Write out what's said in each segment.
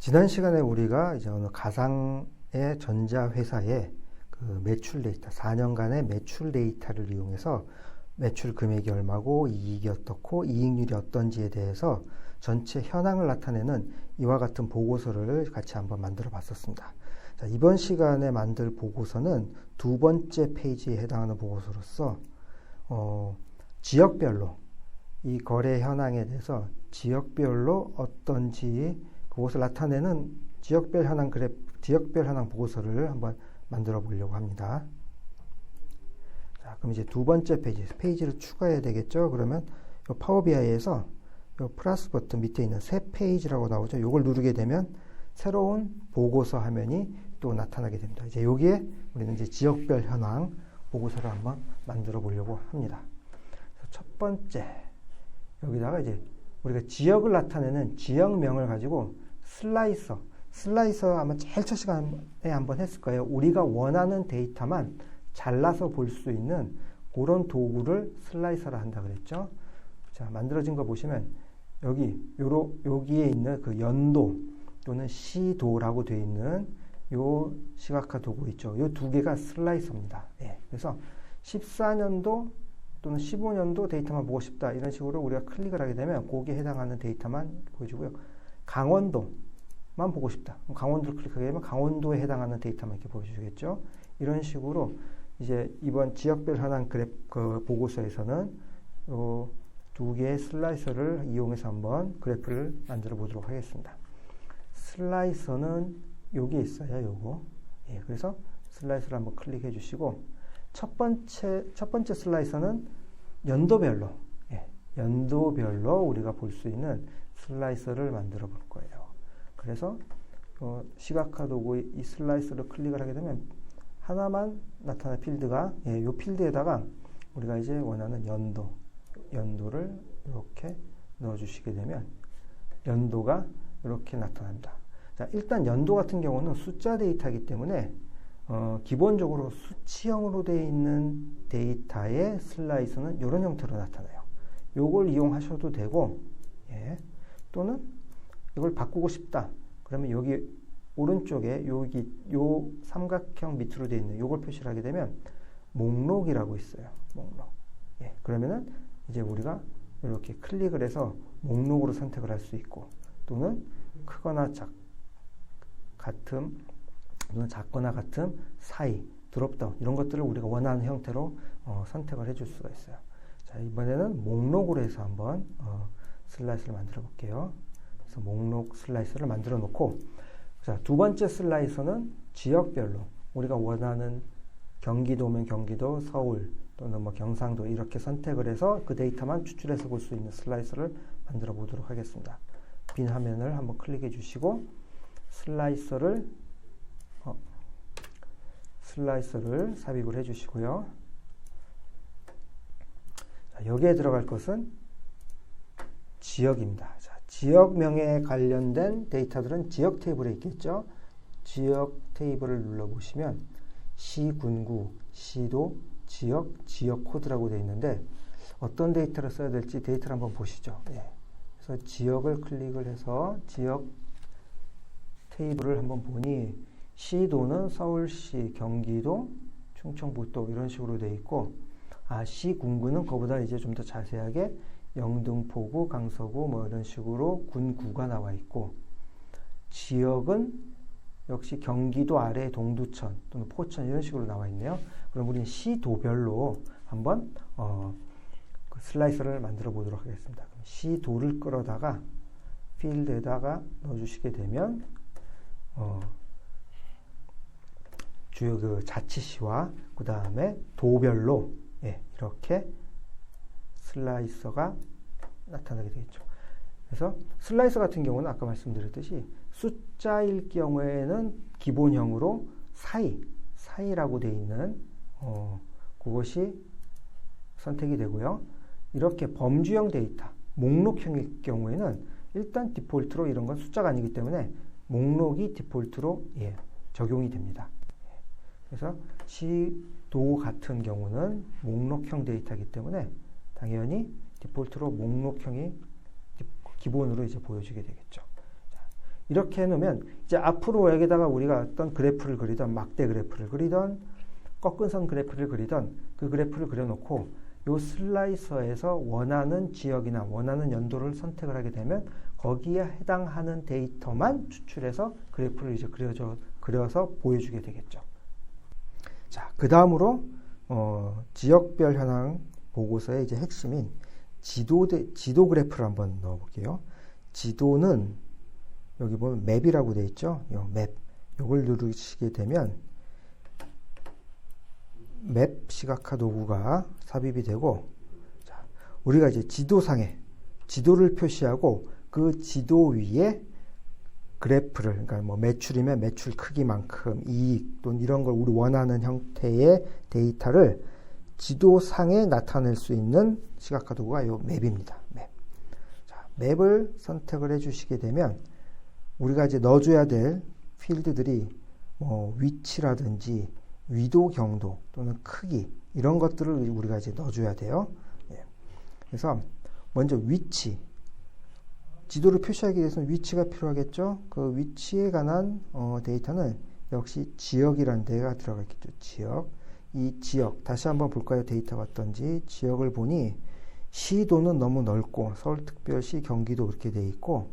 지난 시간에 우리가 이제 어느 가상의 전자회사의 그 매출 데이터, 4년간의 매출 데이터를 이용해서 매출 금액이 얼마고 이익이 어떻고 이익률이 어떤지에 대해서 전체 현황을 나타내는 이와 같은 보고서를 같이 한번 만들어 봤었습니다. 자, 이번 시간에 만들 보고서는 두 번째 페이지에 해당하는 보고서로서 지역별로 이 거래 현황에 대해서 지역별로 어떤지 그것을 나타내는 지역별 현황 보고서를 한번 만들어 보려고 합니다. 자, 그럼 이제 두 번째 페이지를 추가해야 되겠죠. 그러면 이 파워 BI에서 이 플러스 버튼 밑에 있는 새 페이지라고 나오죠. 이걸 누르게 되면 새로운 보고서 화면이 또 나타나게 됩니다. 이제 여기에 우리는 이제 지역별 현황 보고서를 한번 만들어 보려고 합니다. 첫 번째, 여기다가 이제 우리가 지역을 나타내는 지역명을 가지고 슬라이서 아마 제일 첫 시간에 한번 했을 거예요. 우리가 원하는 데이터만 잘라서 볼 수 있는 그런 도구를 슬라이서라 한다 그랬죠. 자, 만들어진 거 보시면 여기에 있는 그 연도 또는 시도라고 되어 있는 요 시각화 도구 있죠. 요 두 개가 슬라이서입니다. 예, 그래서 14년도 또는 15년도 데이터만 보고 싶다. 이런 식으로 우리가 클릭을 하게 되면 거기에 해당하는 데이터만 보여주고요. 강원도만 보고 싶다. 강원도를 클릭하게 되면 강원도에 해당하는 데이터만 이렇게 보여주겠죠. 이런 식으로 이제 이번 지역별 현황 보고서에서는 요 두 개의 슬라이서를 이용해서 한번 그래프를 만들어 보도록 하겠습니다. 슬라이서는 여기에 있어요. 요거. 예, 그래서 슬라이서를 한번 클릭해 주시고 첫 번째 슬라이서는 연도별로 우리가 볼 수 있는 슬라이서를 만들어 볼 거예요. 그래서 시각화 도구 이 슬라이서를 클릭을 하게 되면 하나만 나타나는 필드가 이 필드에다가 우리가 이제 원하는 연도를 이렇게 넣어 주시게 되면 연도가 이렇게 나타납니다. 자, 일단 연도 같은 경우는 숫자 데이터이기 때문에 기본적으로 수치형으로 되어 있는 데이터의 슬라이서는 이런 형태로 나타나요. 요걸 이용하셔도 되고, 예, 또는 이걸 바꾸고 싶다. 그러면 여기 오른쪽에 요 삼각형 밑으로 되어 있는 요걸 표시를 하게 되면 목록이라고 있어요. 목록. 예, 그러면은 이제 우리가 이렇게 클릭을 해서 목록으로 선택을 할 수 있고, 또는 크거나 또는 작거나 같은 사이, 드롭다운 이런 것들을 우리가 원하는 형태로 선택을 해줄 수가 있어요. 자, 이번에는 목록으로 해서 한번 슬라이스를 만들어 볼게요. 그래서 목록 슬라이스를 만들어 놓고, 자, 두 번째 슬라이서는 지역별로 우리가 원하는 경기도면 경기도, 서울 또는 뭐 경상도 이렇게 선택을 해서 그 데이터만 추출해서 볼 수 있는 슬라이서를 만들어 보도록 하겠습니다. 빈 화면을 한번 클릭해 주시고 슬라이서를 삽입을 해 주시고요. 자, 여기에 들어갈 것은 지역입니다. 자, 지역명에 관련된 데이터들은 지역 테이블에 있겠죠. 지역 테이블을 눌러보시면 시군구, 시도, 지역 코드라고 되어 있는데 어떤 데이터를 써야 될지 데이터를 한번 보시죠. 예. 그래서 지역을 클릭을 해서 지역 테이블을 한번 보니 시도는 서울시, 경기도, 충청북도 이런 식으로 되어 있고, 시군구는 그보다 이제 좀 더 자세하게 영등포구, 강서구 뭐 이런 식으로 군구가 나와 있고, 지역은 역시 경기도 아래 동두천 또는 포천 이런 식으로 나와 있네요. 그럼 우리는 시도별로 한번 그 슬라이서를 만들어 보도록 하겠습니다. 그럼 시도를 끌어다가 필드에다가 넣어주시게 되면 주요 그 자치시와 그 다음에 도별로 이렇게 슬라이서가 나타나게 되겠죠. 그래서 슬라이서 같은 경우는 아까 말씀드렸듯이 숫자일 경우에는 기본형으로 사이라고 되어 있는 그것이 선택이 되고요. 이렇게 범주형 데이터, 목록형일 경우에는 일단 디폴트로 이런 건 숫자가 아니기 때문에 목록이 디폴트로 적용이 됩니다. 그래서 시도 같은 경우는 목록형 데이터이기 때문에 당연히 디폴트로 목록형이 기본으로 이제 보여주게 되겠죠. 자, 이렇게 해놓으면 이제 앞으로 여기다가 우리가 어떤 그래프를 그리던 막대 그래프를 그리던 꺾은 선 그래프를 그리던 그 그래프를 그려놓고 요 슬라이서에서 원하는 지역이나 원하는 연도를 선택을 하게 되면 거기에 해당하는 데이터만 추출해서 그래프를 이제 그려서 보여주게 되겠죠. 자, 그 다음으로 지역별 현황 보고서의 이제 핵심인 지도 그래프를 한번 넣어볼게요. 지도는 여기 보면 맵이라고 되어 있죠. 요 맵. 요걸 누르시게 되면 맵 시각화 도구가 삽입이 되고, 자, 우리가 이제 지도상에 지도를 표시하고 그 지도 위에 그래프를, 그러니까 뭐 매출이면 매출 크기만큼, 이익 또는 이런 걸 우리 원하는 형태의 데이터를 지도상에 나타낼 수 있는 시각화 도구가 이 맵입니다. 맵. 자, 맵을 선택을 해주시게 되면 우리가 이제 넣어줘야 될 필드들이 뭐 위치라든지 위도, 경도 또는 크기 이런 것들을 우리가 이제 넣어줘야 돼요. 예. 그래서 먼저 위치, 지도를 표시하기 위해서는 위치가 필요하겠죠. 그 위치에 관한 데이터는 역시 지역이라는 데가 들어가 있겠죠. 지역. 이 지역 다시 한번 볼까요? 데이터가 어떤지. 지역을 보니 시도는 너무 넓고 서울특별시, 경기도 그렇게 돼 있고,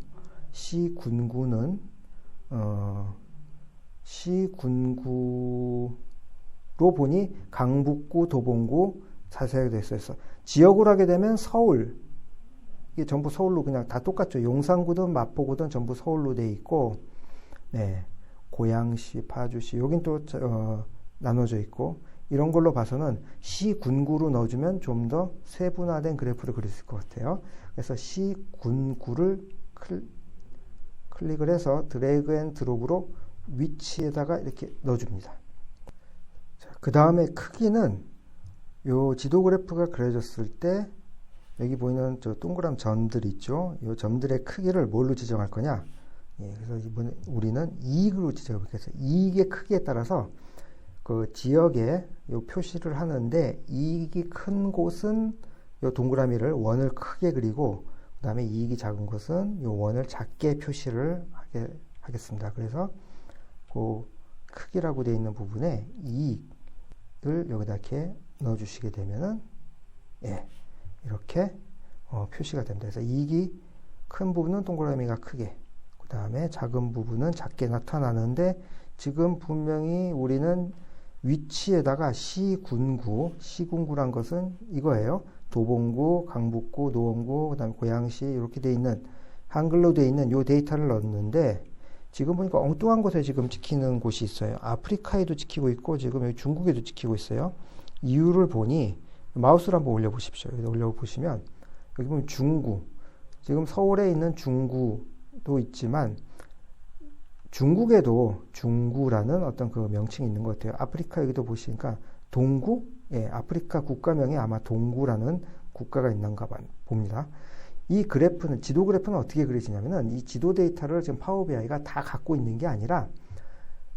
시군구는 시군구로 보니 강북구, 도봉구 자세하게 되어 있어요. 지역으로 하게 되면 서울, 이게 전부 서울로 그냥 다 똑같죠. 용산구든 마포구든 전부 서울로 돼 있고, 네, 고양시, 파주시 여긴 또 나눠져 있고, 이런 걸로 봐서는 시군구로 넣어주면 좀 더 세분화된 그래프를 그릴 수 있을 것 같아요. 그래서 시군구를 클릭을 해서 드래그 앤 드롭으로 위치에다가 이렇게 넣어줍니다. 그 다음에 크기는 요 지도 그래프가 그려졌을 때 여기 보이는 저 동그란 점들 있죠. 이 점들의 크기를 뭘로 지정할 거냐? 예, 그래서 이번에 우리는 이익으로 지정해 보겠습니다. 이익의 크기에 따라서 그 지역에 요 표시를 하는데, 이익이 큰 곳은 요 동그라미를 원을 크게 그리고, 그 다음에 이익이 작은 곳은 요 원을 작게 표시를 하겠습니다. 그래서 그 크기라고 되어 있는 부분에 이익을 여기다 이렇게 넣어주시게 되면은, 예, 이렇게 표시가 됩니다. 그래서 이익이 큰 부분은 동그라미가 크게, 그 다음에 작은 부분은 작게 나타나는데, 지금 분명히 우리는 위치에다가 시군구란 것은 이거예요. 도봉구, 강북구, 노원구, 그 다음에 고양시 이렇게 돼 있는, 한글로 돼 있는 요 데이터를 넣었는데, 지금 보니까 엉뚱한 곳에 지금 찍히는 곳이 있어요. 아프리카에도 찍히고 있고, 지금 여기 중국에도 찍히고 있어요. 이유를 보니, 마우스를 한번 올려보십시오. 여기 올려보시면, 여기 보면 중구, 지금 서울에 있는 중구도 있지만, 중국에도 중구라는 어떤 그 명칭이 있는 것 같아요. 아프리카 여기도 보시니까 동구? 예, 아프리카 국가명에 아마 동구라는 국가가 있는가 봅니다. 이 그래프는, 지도 그래프는 어떻게 그려지냐면은, 이 지도 데이터를 지금 파워 BI가 다 갖고 있는 게 아니라,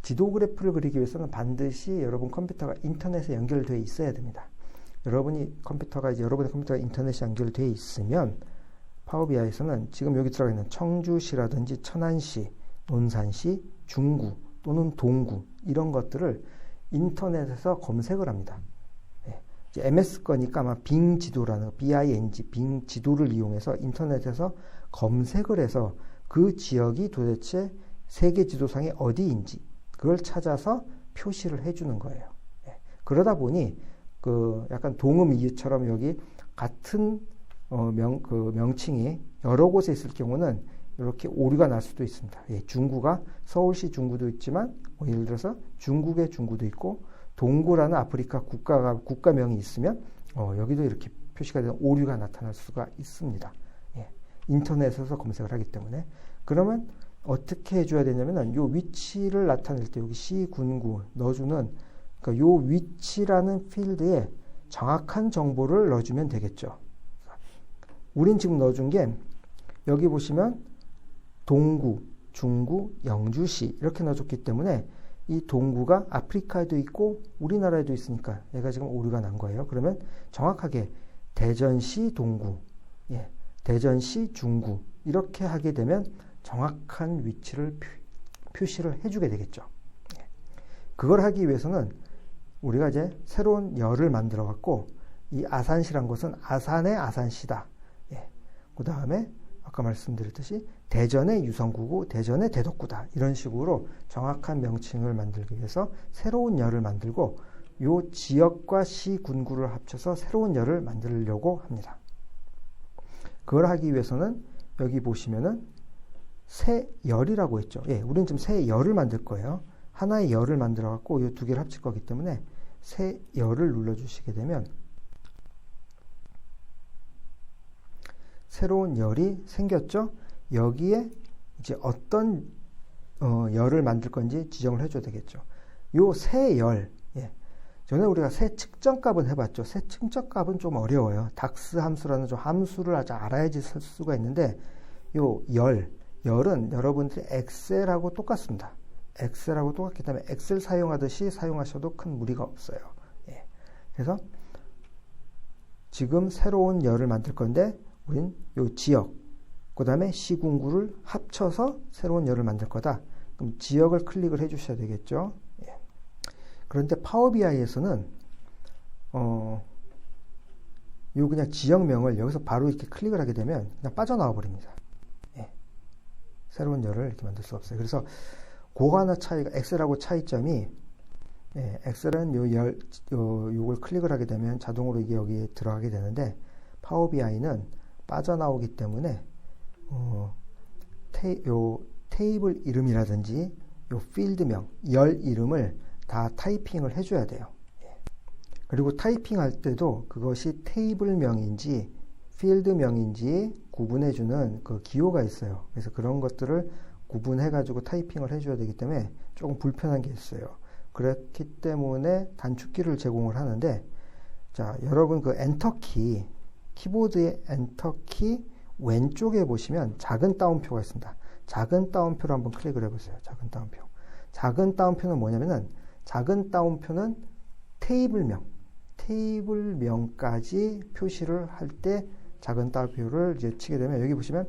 지도 그래프를 그리기 위해서는 반드시 여러분 컴퓨터가 인터넷에 연결되어 있어야 됩니다. 여러분의 컴퓨터가 인터넷에 연결되어 있으면, 파워 BI에서는 지금 여기 들어가 있는 청주시라든지 천안시, 논산시, 중구 또는 동구 이런 것들을 인터넷에서 검색을 합니다. 예, 이제 MS 거니까 아마 빙 지도라는 BING 빙 지도를 이용해서 인터넷에서 검색을 해서 그 지역이 도대체 세계 지도상에 어디인지 그걸 찾아서 표시를 해주는 거예요. 예, 그러다 보니 그 약간 동음 이유처럼 여기 같은 명칭이 여러 곳에 있을 경우는 이렇게 오류가 날 수도 있습니다. 예, 중구가 서울시 중구도 있지만, 뭐 예를 들어서 중국의 중구도 있고, 동구라는 아프리카 국가명이 있으면 여기도 이렇게 표시가 되는 오류가 나타날 수가 있습니다. 예, 인터넷에서 검색을 하기 때문에. 그러면 어떻게 해줘야 되냐면은, 요 위치를 나타낼 때 여기 시군구 넣어주는, 그러니까 요 위치라는 필드에 정확한 정보를 넣어주면 되겠죠. 우린 지금 넣어준 게 여기 보시면 동구, 중구, 영주시 이렇게 넣어줬기 때문에 이 동구가 아프리카에도 있고 우리나라에도 있으니까 얘가 지금 오류가 난 거예요. 그러면 정확하게 대전시 동구, 예, 대전시 중구 이렇게 하게 되면 정확한 위치를 표시를 해주게 되겠죠. 그걸 하기 위해서는 우리가 이제 새로운 열을 만들어 갖고 이 아산시란 곳은 아산의 아산시다. 그 다음에 아까 말씀드렸듯이 대전의 유성구고 대전의 대덕구다. 이런 식으로 정확한 명칭을 만들기 위해서 새로운 열을 만들고 요 지역과 시 군구를 합쳐서 새로운 열을 만들려고 합니다. 그걸 하기 위해서는 여기 보시면은 새 열이라고 했죠. 우리는 지금 새 열을 만들 거예요. 하나의 열을 만들어 갖고 이 두 개를 합칠 거기 때문에 새 열을 눌러주시게 되면 새로운 열이 생겼죠. 여기에 이제 어떤 열을 만들 건지 지정을 해줘야 되겠죠. 요 새 열, 전에 우리가 새 측정값은 해봤죠. 새 측정값은 좀 어려워요. 닥스 함수라는 좀 함수를 아주 알아야지 쓸 수가 있는데 요 열은 여러분들이 엑셀하고 똑같습니다. 엑셀하고 똑같기 때문에 엑셀 사용하듯이 사용하셔도 큰 무리가 없어요. 그래서 지금 새로운 열을 만들 건데 우린 요 지역, 그 다음에 시군구를 합쳐서 새로운 열을 만들 거다. 그럼 지역을 클릭을 해 주셔야 되겠죠. 그런데 파워 BI에서는 요 그냥 지역명을 여기서 바로 이렇게 클릭을 하게 되면 그냥 빠져나와 버립니다. 새로운 열을 이렇게 만들 수 없어요. 그래서 그거 하나 차이가, 엑셀하고 차이점이, 엑셀은 요걸 클릭을 하게 되면 자동으로 이게 여기에 들어가게 되는데, 파워 BI는 빠져나오기 때문에, 테이블 이름이라든지, 요 필드명, 열 이름을 다 타이핑을 해줘야 돼요. 그리고 타이핑할 때도 그것이 테이블명인지, 필드명인지 구분해주는 그 기호가 있어요. 그래서 그런 것들을 구분해가지고 타이핑을 해줘야 되기 때문에 조금 불편한 게 있어요. 그렇기 때문에 단축키를 제공을 하는데, 자, 여러분 그 엔터키, 키보드의 엔터키 왼쪽에 보시면 작은 따옴표가 있습니다. 작은 따옴표를 한번 클릭을 해보세요. 작은 따옴표. 작은 따옴표는 뭐냐면은, 작은 따옴표는 테이블명까지 표시를 할 때 작은 따옴표를 이제 치게 되면 여기 보시면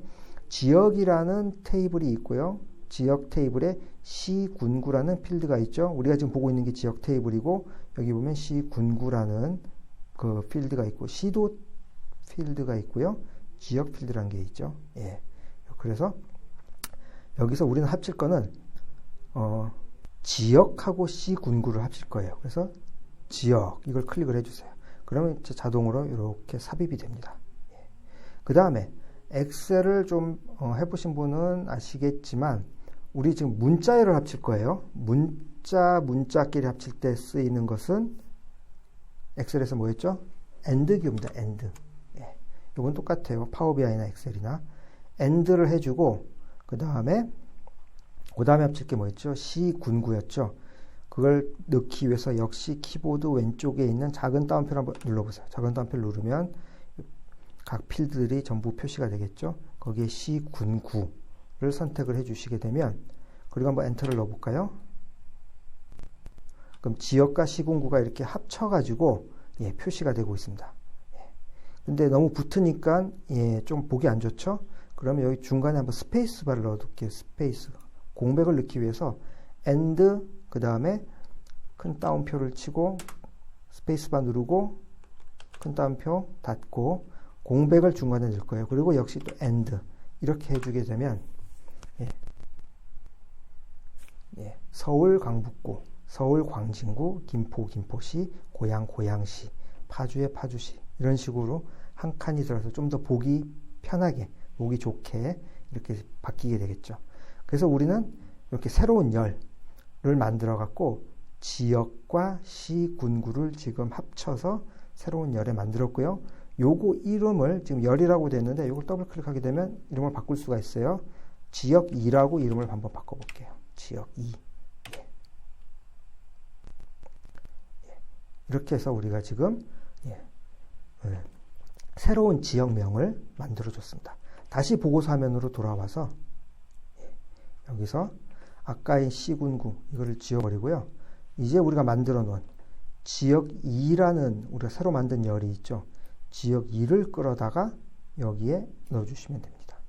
지역이라는 테이블이 있고요. 지역 테이블에 시군구라는 필드가 있죠. 우리가 지금 보고 있는 게 지역 테이블이고 여기 보면 시군구라는 그 필드가 있고 시도 필드가 있고요. 지역 필드라는 게 있죠. 그래서 여기서 우리는 합칠 거는 지역하고 시군구를 합칠 거예요. 그래서 지역 이걸 클릭을 해주세요. 그러면 이제 자동으로 이렇게 삽입이 됩니다. 그 다음에 엑셀을 좀 해보신 분은 아시겠지만 우리 지금 문자열을 합칠 거예요. 문자끼리 합칠 때 쓰이는 것은 엑셀에서 뭐였죠? AND 기호입니다. AND. 이건 똑같아요. 파워 BI나 엑셀이나 AND를 해주고 그 다음에 합칠 게 뭐였죠? 시군구였죠. 그걸 넣기 위해서 역시 키보드 왼쪽에 있는 작은 따옴표를 한번 눌러보세요. 작은 따옴표를 누르면 각 필드들이 전부 표시가 되겠죠. 거기에 시군구를 선택을 해주시게 되면 그리고 한번 엔터를 넣어볼까요? 그럼 지역과 시군구가 이렇게 합쳐가지고 표시가 되고 있습니다. 근데 너무 붙으니까 좀 보기 안 좋죠? 그러면 여기 중간에 한번 스페이스바를 넣어둘게요. 스페이스. 공백을 넣기 위해서 AND 그 다음에 큰 따옴표를 치고 스페이스바 누르고 큰 따옴표 닫고 공백을 중간에 넣을 거예요. 그리고 역시 또 AND 이렇게 해주게 되면 서울 강북구, 서울 광진구, 김포 김포시, 고양 고양시, 파주의 파주시 이런 식으로 한 칸이 들어서 좀 더 보기 편하게 보기 좋게 이렇게 바뀌게 되겠죠. 그래서 우리는 이렇게 새로운 열을 만들어 갖고 지역과 시군구를 지금 합쳐서 새로운 열에 만들었고요. 요거 이름을 지금 열이라고 됐는데 요걸 더블 클릭하게 되면 이름을 바꿀 수가 있어요. 지역 2라고 이름을 한번 바꿔볼게요. 지역 2. 이렇게 해서 우리가 지금 새로운 지역명을 만들어 줬습니다. 다시 보고서 화면으로 돌아와서 여기서 아까의 시군구 이거를 지워버리고요. 이제 우리가 만들어 놓은 지역 2라는 우리가 새로 만든 열이 있죠. 지역 2를 끌어다가 여기에 넣어주시면 됩니다.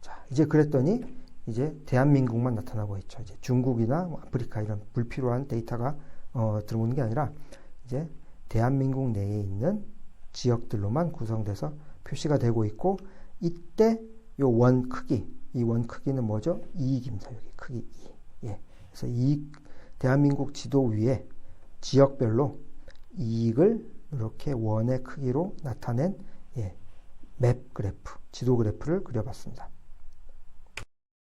자, 이제 그랬더니 이제 대한민국만 나타나고 있죠. 이제 중국이나 아프리카 이런 불필요한 데이터가 들어오는 게 아니라 이제 대한민국 내에 있는 지역들로만 구성돼서 표시가 되고 있고, 이때 요 원 크기, 이 원 크기는 뭐죠? 이익입니다. 여기 크기 2. 예. 그래서 이익, 대한민국 지도 위에 지역별로 이익을 이렇게 원의 크기로 나타낸 맵 그래프, 지도 그래프를 그려봤습니다.